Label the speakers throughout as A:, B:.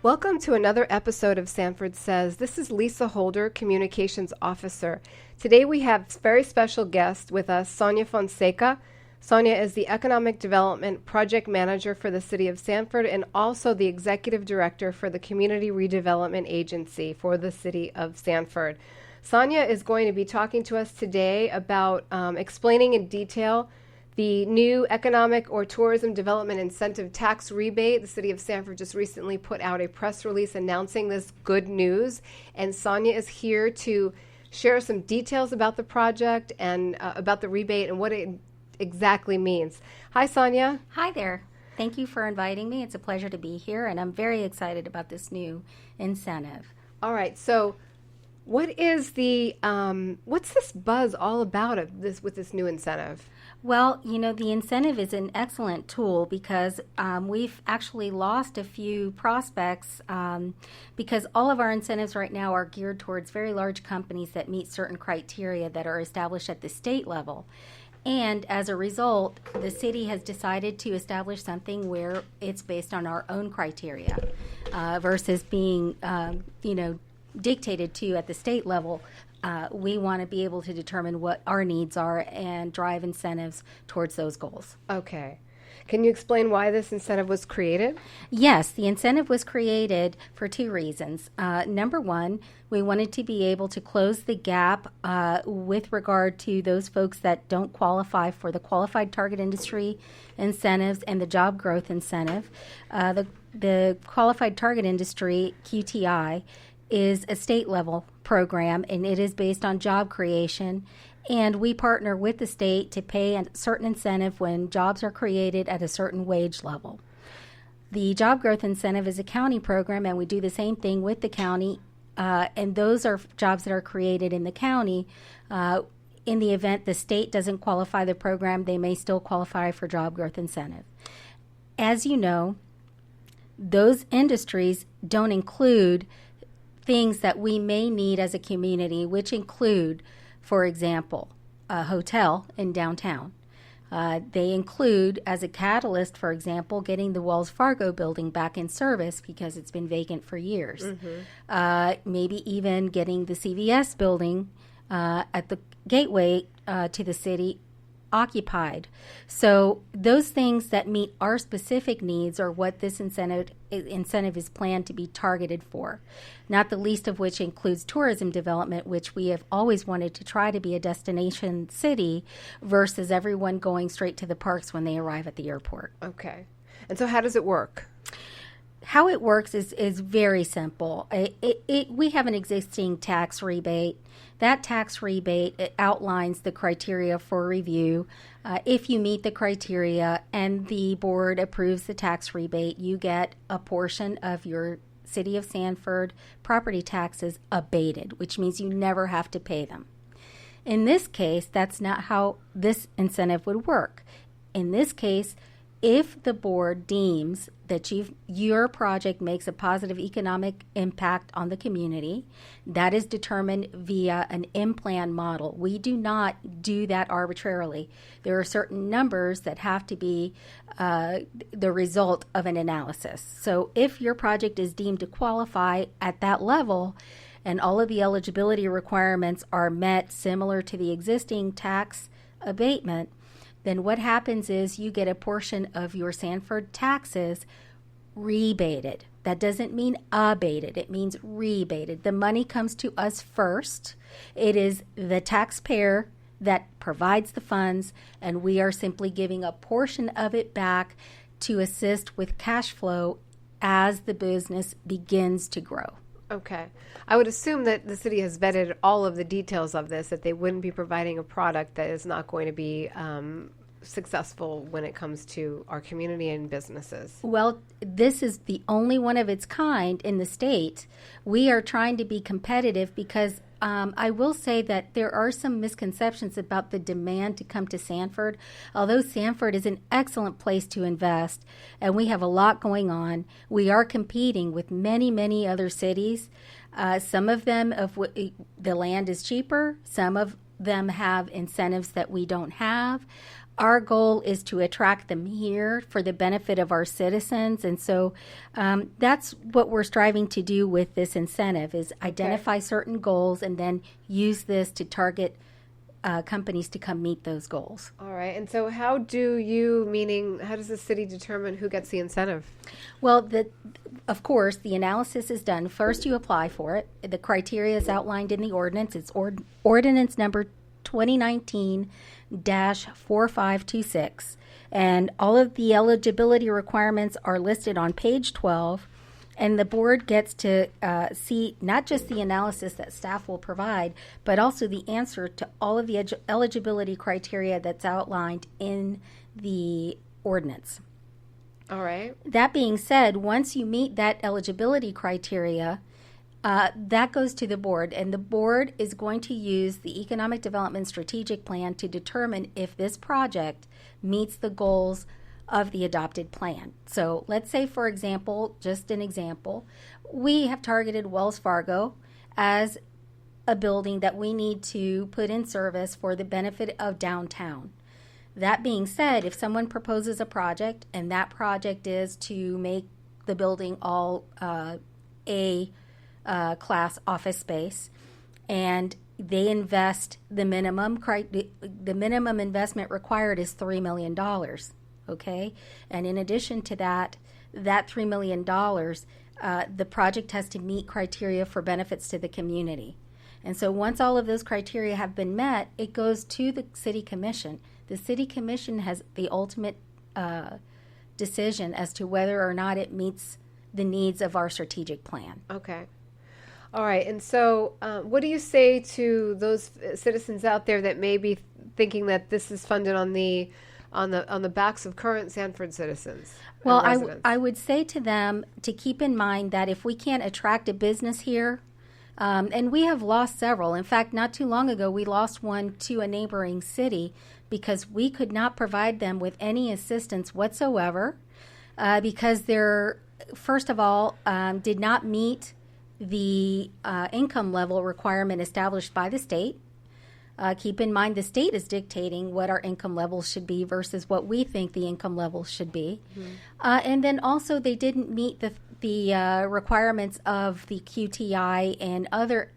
A: Welcome to another episode of Sanford Says. This is Lisa Holder, Communications Officer. Today we have a very special guest with us, Sonia Fonseca. Sonia is the Economic Development Project Manager for the City of Sanford and also the Executive Director for the Community Redevelopment Agency for the City of Sanford. Sonia is going to be talking to us today about explaining in detail the new Economic or Tourism Development Incentive Tax Rebate. The City of Sanford just recently put out a press release announcing this good news, and Sonia is here to share some details about the project and about the rebate and what it exactly means. Hi, Sonia.
B: Hi there. Thank you for inviting me. It's a pleasure to be here, and I'm very excited about this new incentive.
A: All right, so what is the what's this buzz all about with this new incentive?
B: Well, the incentive is an excellent tool because we've actually lost a few prospects because all of our incentives right now are geared towards very large companies that meet certain criteria that are established at the state level. And as a result, the city has decided to establish something where it's based on our own criteria versus being, dictated to at the state level. We want to be able to determine what our needs are and drive incentives towards those goals.
A: Okay. Can you explain why this incentive was created?
B: Yes, the incentive was created for two reasons. Number one, we wanted to be able to close the gap with regard to those folks that don't qualify for the Qualified Target Industry incentives and the Job Growth Incentive. The Qualified Target Industry, QTI, is a state-level program, and it is based on job creation. And we partner with the state to pay a certain incentive when jobs are created at a certain wage level. The Job Growth Incentive is a county program, and we do the same thing with the county. And those are jobs that are created in the county. In the event the state doesn't qualify the program, they may still qualify for Job Growth Incentive. As you know, those industries don't include things that we may need as a community, which include, for example, a hotel in downtown. They include, as a catalyst, for example, getting the Wells Fargo building back in service because it's been vacant for years. Mm-hmm. Maybe even getting the CVS building at the gateway to the city occupied. So those things that meet our specific needs are what this incentive is planned to be targeted for, not the least of which includes tourism development, which we have always wanted to try to be a destination city versus everyone going straight to the parks when they arrive at the airport.
A: Okay. And so how does it work?
B: How it works is very simple. We have an existing tax rebate. That tax rebate outlines the criteria for review. If you meet the criteria and the board approves the tax rebate, you get a portion of your City of Sanford property taxes abated, which means you never have to pay them. In this case, that's not how this incentive would work. In this case, if the board deems that your project makes a positive economic impact on the community, that is determined via an in-plan model. We do not do that arbitrarily. There are certain numbers that have to be the result of an analysis. So if your project is deemed to qualify at that level and all of the eligibility requirements are met similar to the existing tax abatement, then what happens is you get a portion of your Sanford taxes rebated. That doesn't mean abated. It means rebated. The money comes to us first. It is the taxpayer that provides the funds, and we are simply giving a portion of it back to assist with cash flow as the business begins to grow.
A: Okay. I would assume that the city has vetted all of the details of this, that they wouldn't be providing a product that is not going to be successful when it comes to our community and businesses.
B: Well, this is the only one of its kind in the state. We are trying to be competitive because I will say that there are some misconceptions about the demand to come to Sanford. Although Sanford is an excellent place to invest and we have a lot going on, we are competing with many, many other cities. Some of them, the land is cheaper. Some of them have incentives that we don't have. Our goal is to attract them here for the benefit of our citizens. And so that's what we're striving to do with this incentive is identify certain goals and then use this to target companies to come meet those goals.
A: All right. And so how does the city determine who gets the incentive?
B: Well, of course, the analysis is done. First, you apply for it. The criteria is outlined in the ordinance. It's ordinance number 2019-4526. And all of the eligibility requirements are listed on page 12. And the board gets to see not just the analysis that staff will provide, but also the answer to all of the eligibility criteria that's outlined in the ordinance.
A: All right.
B: That being said, once you meet that eligibility criteria, that goes to the board, and the board is going to use the Economic Development Strategic Plan to determine if this project meets the goals of the adopted plan. So let's say, for example, just an example, we have targeted Wells Fargo as a building that we need to put in service for the benefit of downtown. That being said, if someone proposes a project and that project is to make the building all A class office space, and they invest the minimum investment required is $3 million. Okay, and in addition to that $3 million, the project has to meet criteria for benefits to the community. And so once all of those criteria have been met, it goes to the city commission. The city commission has the ultimate decision as to whether or not it meets the needs of our strategic plan.
A: Okay. All right. And so what do you say to those citizens out there that may be thinking that this is funded on the backs of current Sanford citizens?
B: Well, I would say to them to keep in mind that if we can't attract a business here, and we have lost several. In fact, not too long ago, we lost one to a neighboring city because we could not provide them with any assistance whatsoever because they're, first of all, did not meet the income level requirement established by the state. Keep in mind the state is dictating what our income levels should be versus what we think the income levels should be. Mm-hmm. And then also they didn't meet the requirements of the QTI and other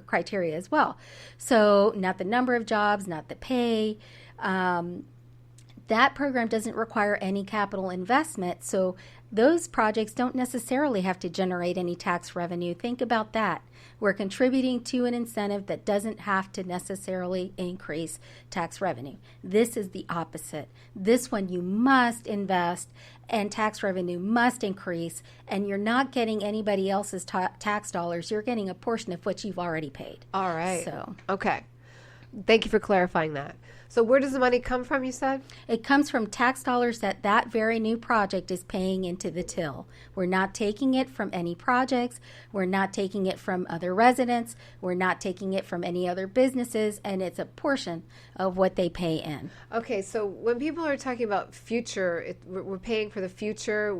B: criteria as well. So not the number of jobs, not the pay. That program doesn't require any capital investment. So those projects don't necessarily have to generate any tax revenue. Think about that. We're contributing to an incentive that doesn't have to necessarily increase tax revenue. This is the opposite. This one you must invest and tax revenue must increase, and you're not getting anybody else's tax dollars. You're getting a portion of what you've already paid.
A: All right.
B: So,
A: okay. Thank you for clarifying that. So where does the money come from, you said?
B: It comes from tax dollars that very new project is paying into the till. We're not taking it from any projects. We're not taking it from other residents. We're not taking it from any other businesses, and it's a portion of what they pay in.
A: Okay, so when people are talking about future, we're paying for the future,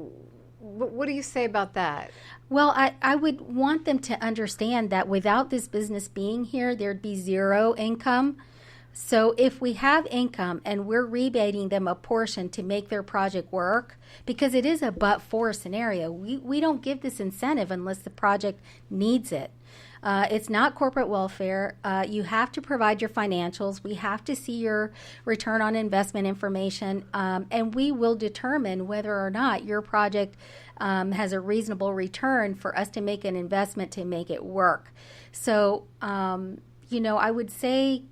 A: what do you say about that?
B: Well, I would want them to understand that without this business being here, there'd be zero income. So if we have income and we're rebating them a portion to make their project work, because it is a but-for scenario, we don't give this incentive unless the project needs it. It's not corporate welfare. You have to provide your financials. We have to see your return on investment information, and we will determine whether or not your project has a reasonable return for us to make an investment to make it work. So, I would say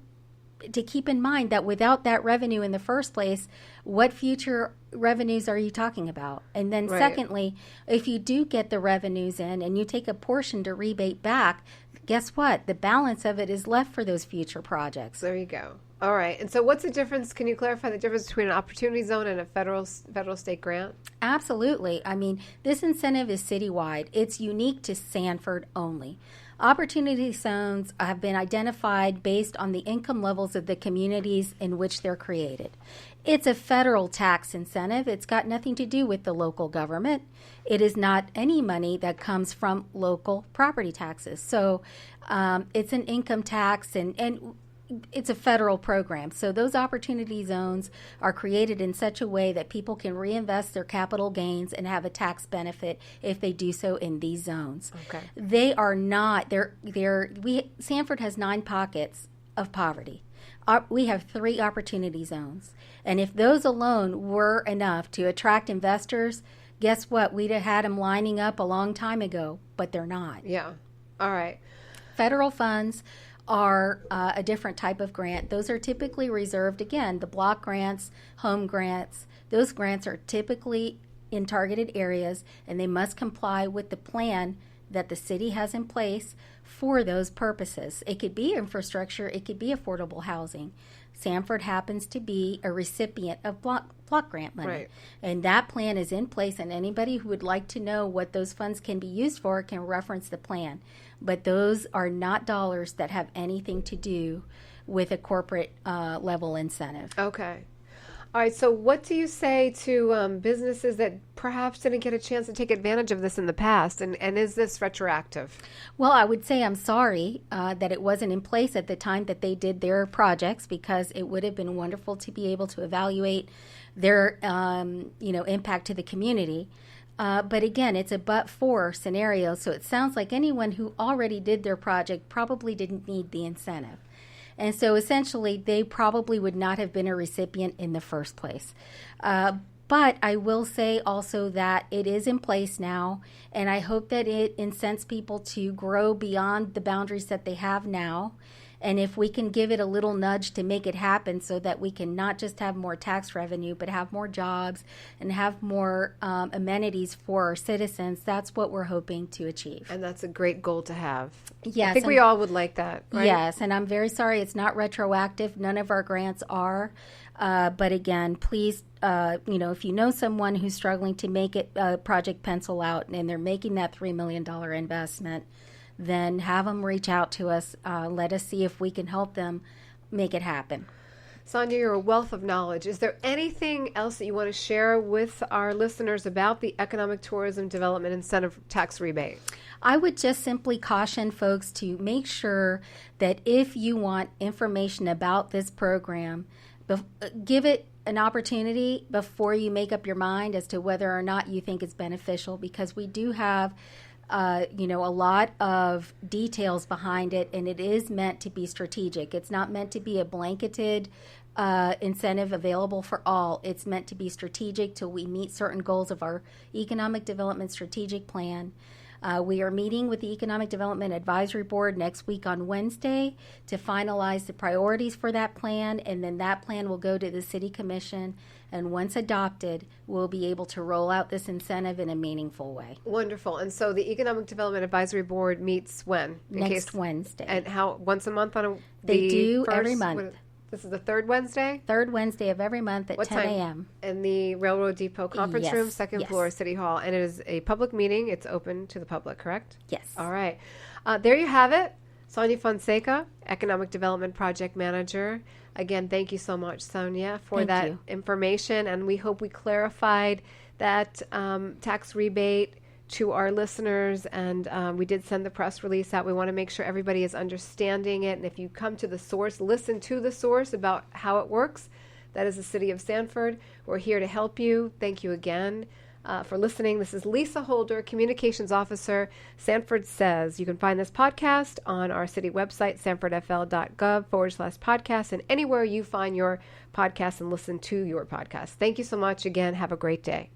B: to keep in mind that without that revenue in the first place, what future revenues are you talking about? And then secondly, if you do get the revenues in and you take a portion to rebate back, guess what? The balance of it is left for those future projects.
A: There you go. All right. And so what's the difference? Can you clarify the difference between an opportunity zone and a federal state grant?
B: Absolutely. I mean, this incentive is citywide. It's unique to Sanford only. Opportunity zones have been identified based on the income levels of the communities in which they're created. It's a federal tax incentive. It's got nothing to do with the local government. It is not any money that comes from local property taxes. So it's an income tax, and it's a federal program. So those opportunity zones are created in such a way that people can reinvest their capital gains and have a tax benefit if they do so in these zones.
A: Okay.
B: They are not, Sanford has 9 pockets of poverty. We have 3 opportunity zones. And if those alone were enough to attract investors, guess what? We'd have had them lining up a long time ago, but they're not.
A: Yeah. All right.
B: Federal funds are a different type of grant. Those are typically reserved, again, the block grants, home grants. Those grants are typically in targeted areas, and they must comply with the plan that the city has in place for those purposes. It could be infrastructure, it could be affordable housing. Sanford happens to be a recipient of block grant money.
A: Right.
B: And that plan is in place, and anybody who would like to know what those funds can be used for can reference the plan. But those are not dollars that have anything to do with a corporate level incentive.
A: Okay. All right. So what do you say to businesses that perhaps didn't get a chance to take advantage of this in the past? And is this retroactive?
B: Well, I would say I'm sorry that it wasn't in place at the time that they did their projects, because it would have been wonderful to be able to evaluate their impact to the community. But again, it's a but-for scenario, so it sounds like anyone who already did their project probably didn't need the incentive. And so essentially, they probably would not have been a recipient in the first place. But I will say also that it is in place now, and I hope that it incents people to grow beyond the boundaries that they have now. And if we can give it a little nudge to make it happen so that we can not just have more tax revenue, but have more jobs and have more amenities for our citizens, that's what we're hoping to achieve.
A: And that's a great goal to have.
B: Yes.
A: I think we all would like that, right?
B: Yes, and I'm very sorry it's not retroactive. None of our grants are. But again, please, if you know someone who's struggling to make it project pencil out and they're making that $3 million investment, then have them reach out to us. Let us see if we can help them make it happen.
A: Sonia, you're a wealth of knowledge. Is there anything else that you want to share with our listeners about the Economic Tourism Development Incentive Tax Rebate?
B: I would just simply caution folks to make sure that if you want information about this program, give it an opportunity before you make up your mind as to whether or not you think it's beneficial, because we do have a lot of details behind it, and it is meant to be strategic. It's not meant to be a blanketed incentive available for all. It's meant to be strategic till we meet certain goals of our economic development strategic plan. We are meeting with the Economic Development Advisory Board next week on Wednesday to finalize the priorities for that plan, and then that plan will go to the City Commission, and once adopted, we'll be able to roll out this incentive in a meaningful way.
A: Wonderful. And so the Economic Development Advisory Board meets when?
B: Next Wednesday.
A: And how, once a month on
B: They do every month.
A: This is the third Wednesday?
B: Third Wednesday of every month at 10 a.m.
A: In the Railroad Depot Conference Room, second
B: yes.
A: floor, City Hall. And it is a public meeting. It's open to the public, correct?
B: Yes.
A: All right. There you have it. Sonia Fonseca, Economic Development Project Manager. Again, thank you so much, Sonia, for that information. And we hope we clarified that tax rebate to our listeners, and we did send the press release out. We want to make sure everybody is understanding it, and if you come to the source, listen to the source about how it works. That is the City of Sanford. We're here to help you. Thank you again for listening. This is Lisa Holder, Communications Officer, Sanford Says. You can find this podcast on our city website, sanfordfl.gov/podcast, and anywhere you find your podcast and listen to your podcast. Thank you so much. Again, have a great day.